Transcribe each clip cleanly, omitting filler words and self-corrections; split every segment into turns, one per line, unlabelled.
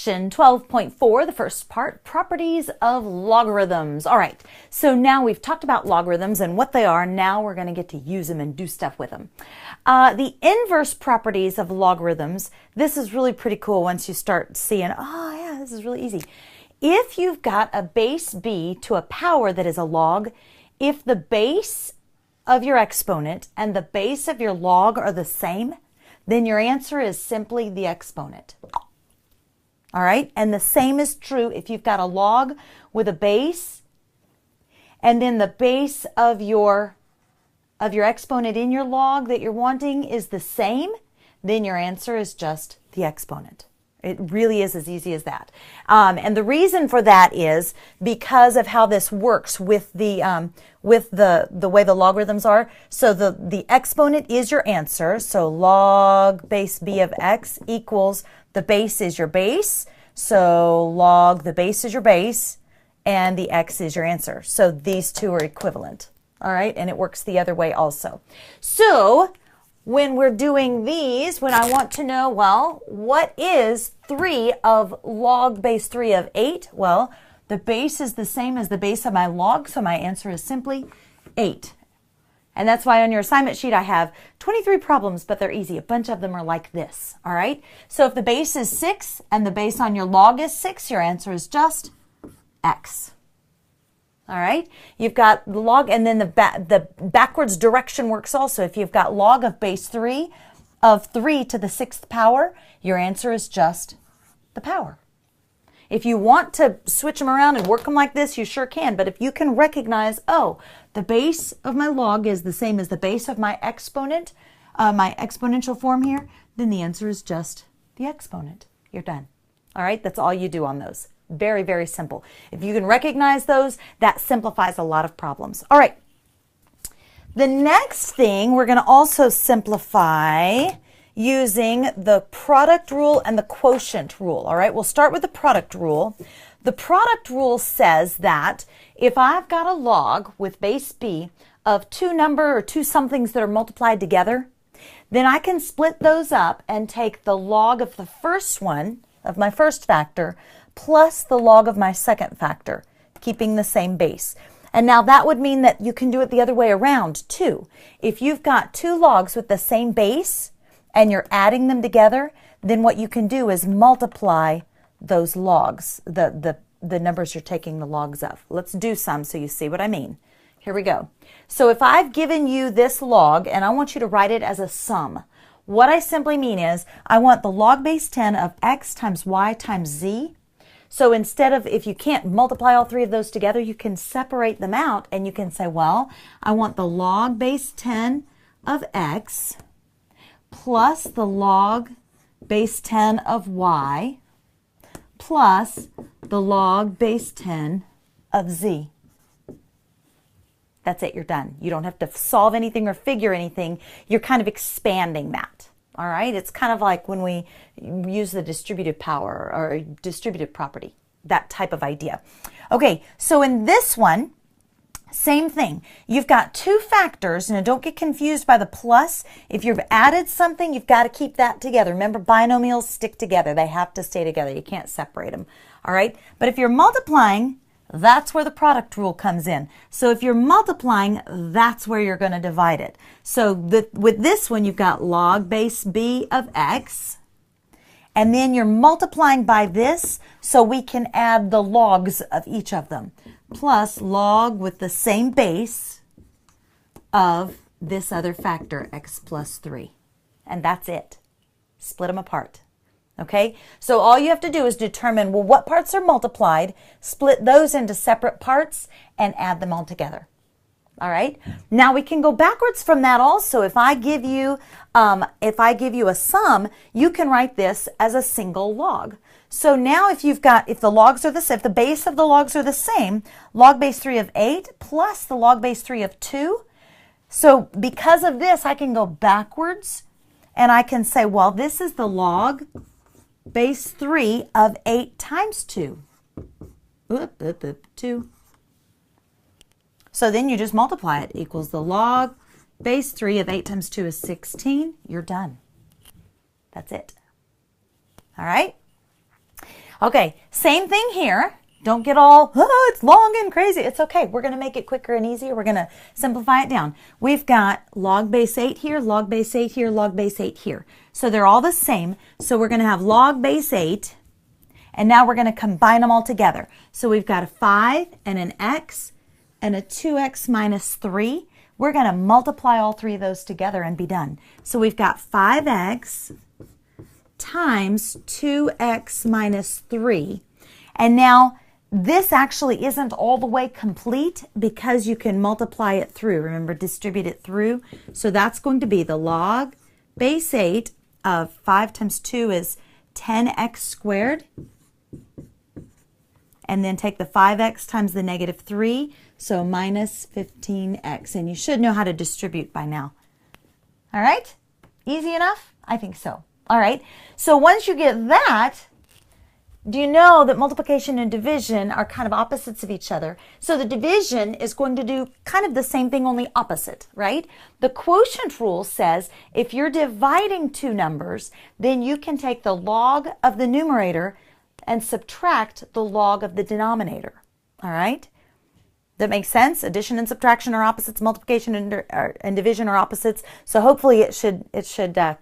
Section 12.4, the first part, properties of logarithms. All right, so now we've talked about logarithms and what they are. Now we're going to get to use them and do stuff with them. The inverse properties of logarithms, this is really pretty cool once you start seeing, oh yeah, this is really easy. If you've got a base b to a power that is a log, if the base of your exponent and the base of your log are the same, then your answer is simply the exponent. All right, and the same is true if you've got a log with a base and then the base of your exponent in your log that you're wanting is the same, then your answer is just the exponent. It really is as easy as that. And the reason for that is because of how this works with the way the logarithms are. So the exponent is your answer. So log base b of x equals the base is your base. So log the base is your base and the x is your answer. So these two are equivalent. All right. And it works the other way also. So when we're doing these, when I want to know, well, what is 3 of log base 3 of 8? Well, the base is the same as the base of my log, so my answer is simply 8. And that's why on your assignment sheet I have 23 problems, but they're easy. A bunch of them are like this, all right? So if the base is 6 and the base on your log is 6, your answer is just x. All right, you've got the log, and then the backwards direction works also. If you've got log of base 3 of 3 to the 6th power, your answer is just the power. If you want to switch them around and work them like this, you sure can. But if you can recognize, oh, the base of my log is the same as the base of my exponent, my exponential form here, then the answer is just the exponent. You're done. All right, that's all you do on those. Very, very simple. If you can recognize those, that simplifies a lot of problems. All right. The next thing, we're going to also simplify using the product rule and the quotient rule. All right, we'll start with the product rule. The product rule says that if I've got a log with base b of two somethings that are multiplied together, then I can split those up and take the log of the first one, of my first factor, plus the log of my second factor, keeping the same base. And now that would mean that you can do it the other way around too. If you've got two logs with the same base and you're adding them together, then what you can do is multiply those logs, the numbers you're taking the logs of. Let's do some so you see what I mean. Here we go. So if I've given you this log and I want you to write it as a sum, what I simply mean is I want the log base 10 of x times y times z. So instead of, if you can't multiply all three of those together, you can separate them out and you can say, well, I want the log base 10 of x plus the log base 10 of y plus the log base 10 of z. That's it, you're done. You don't have to solve anything or figure anything. You're kind of expanding that. All right, it's kind of like when we use the distributive power or distributive property, that type of idea. Okay, so in this one, same thing. You've got two factors, and don't get confused by the plus. If you've added something, you've got to keep that together. Remember, binomials stick together. They have to stay together. You can't separate them. All right, but if you're multiplying, that's where the product rule comes in. So if you're multiplying, that's where you're going to divide it. So with this one, you've got log base b of x, and then you're multiplying by this, so we can add the logs of each of them, plus log with the same base of this other factor, x plus 3. And that's it. Split them apart. Okay, so all you have to do is determine, well, what parts are multiplied, split those into separate parts, and add them all together. All right, now we can go backwards from that also. If I give you a sum, you can write this as a single log. So now if the logs are if the base of the logs are the same, log base 3 of 8 plus the log base 3 of 2. So because of this, I can go backwards and I can say, well, this is the log base 3 of 8 times 2. 2. So then you just multiply it. Equals the log base 3 of 8 times 2 is 16. You're done. That's it. All right? Okay, same thing here. Don't get all, oh, it's long and crazy. It's okay. We're going to make it quicker and easier. We're going to simplify it down. We've got log base 8 here, log base 8 here, log base 8 here. So they're all the same. So we're going to have log base 8, and now we're going to combine them all together. So we've got a 5 and an x and a 2x minus 3. We're going to multiply all three of those together and be done. So we've got 5x times 2x minus 3. And now this actually isn't all the way complete because you can multiply it through. Remember, distribute it through. So that's going to be the log base 8 of 5 times 2 is 10x squared. And then take the 5x times the negative 3, so minus 15x. And you should know how to distribute by now. All right? Easy enough? I think so. All right. So once you get that, do you know that multiplication and division are kind of opposites of each other? So the division is going to do kind of the same thing, only opposite, right? The quotient rule says if you're dividing two numbers, then you can take the log of the numerator and subtract the log of the denominator. All right? That makes sense? Addition and subtraction are opposites. Multiplication and division are opposites. So hopefully it should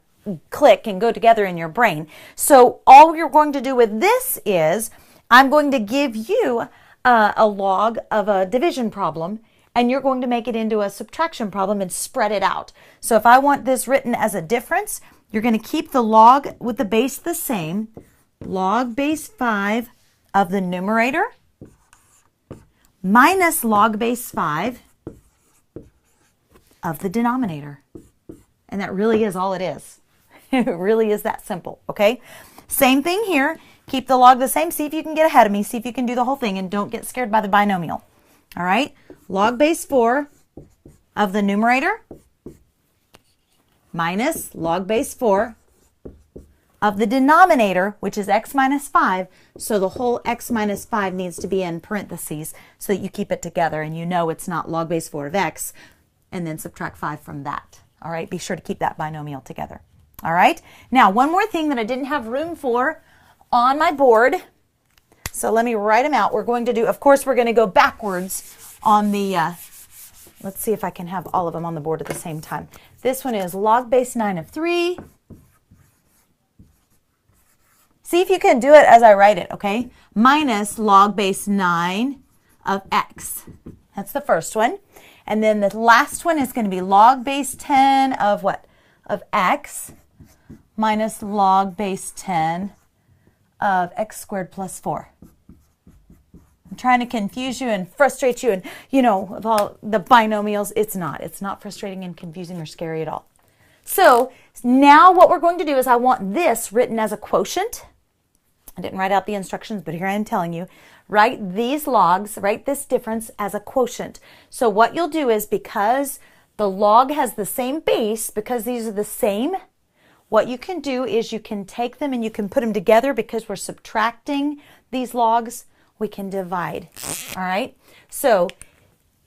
click and go together in your brain. So all you're going to do with this is I'm going to give you a log of a division problem, and you're going to make it into a subtraction problem and spread it out. So if I want this written as a difference, you're going to keep the log with the base the same, log base 5 of the numerator minus log base 5 of the denominator. And that really is all it is. It really is that simple, okay? Same thing here. Keep the log the same. See if you can get ahead of me. See if you can do the whole thing, and don't get scared by the binomial. All right? Log base 4 of the numerator minus log base 4 of the denominator, which is x minus 5. So the whole x minus 5 needs to be in parentheses so that you keep it together and you know it's not log base 4 of x, and then subtract 5 from that. All right? Be sure to keep that binomial together. All right. Now, one more thing that I didn't have room for on my board. So let me write them out. We're going to do, of course, we're going to go backwards on the, let's see if I can have all of them on the board at the same time. This one is log base 9 of 3. See if you can do it as I write it, okay? Minus log base 9 of x. That's the first one. And then the last one is going to be log base 10 of what? Of x. Minus log base 10 of x squared plus 4. I'm trying to confuse you and frustrate you, and you know, with all the binomials, it's not frustrating and confusing or scary at all. So now what we're going to do is I want this written as a quotient. I didn't write out the instructions, but here I am telling you. Write these logs, write this difference as a quotient. So what you'll do is, because the log has the same base, because these are the same, what you can do is you can take them and you can put them together. Because we're subtracting these logs, we can divide. All right? So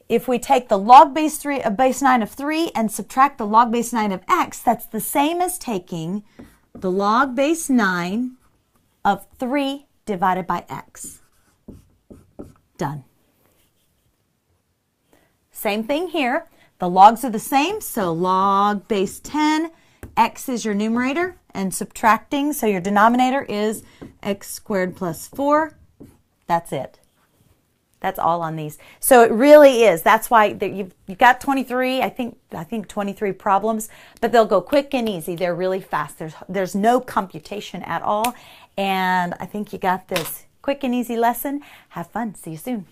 if we take the log base 9 of 3 and subtract the log base 9 of x, that's the same as taking the log base 9 of 3 divided by x. Done. Same thing here. The logs are the same, so log base 10, x is your numerator, and subtracting, so your denominator is x squared plus 4. That's it. That's all on these. So it really is. That's why you've got 23, I think 23 problems, but they'll go quick and easy. They're really fast. There's no computation at all, and I think you got this. Quick and easy lesson. Have fun. See you soon.